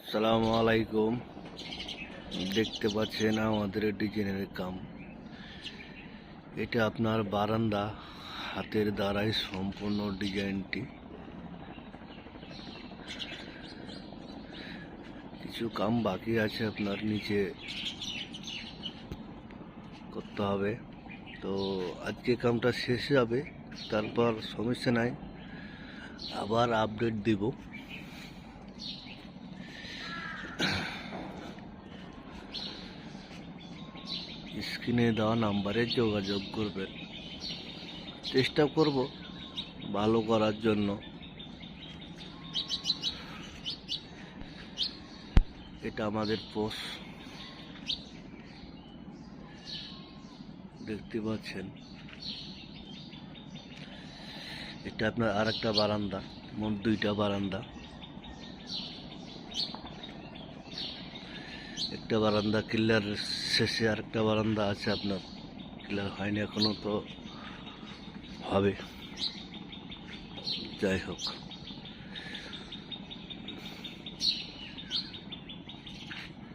আসসালামু আলাইকুম। দেখতে পাচ্ছেন আমাদের ডিজাইনের কাম। এটা আপনার বারান্দা, হাতের দ্বারাই সম্পূর্ণ ডিজাইনটি। কিছু কাম বাকি আছে আপনার নিচে করতে হবে, তো আজকে কামটা শেষ হবে, তারপর সমস্যা নাই, আবার আপডেট দিব। স্ক্রিনে দেওয়া নাম্বারে যোগাযোগ করবেন। চেষ্টা করব ভালো করার জন্য। এটা আমাদের পোস্ট, দেখতে পাচ্ছেন। এটা আপনার আর একটা বারান্দা, মোট দুইটা বারান্দা। একটা বারান্দা ক্লিয়ার শেষে, আর একটা বারান্দা আছে আপনার ক্লিয়ার হয়নি এখনো, তো হবে। যাই হোক।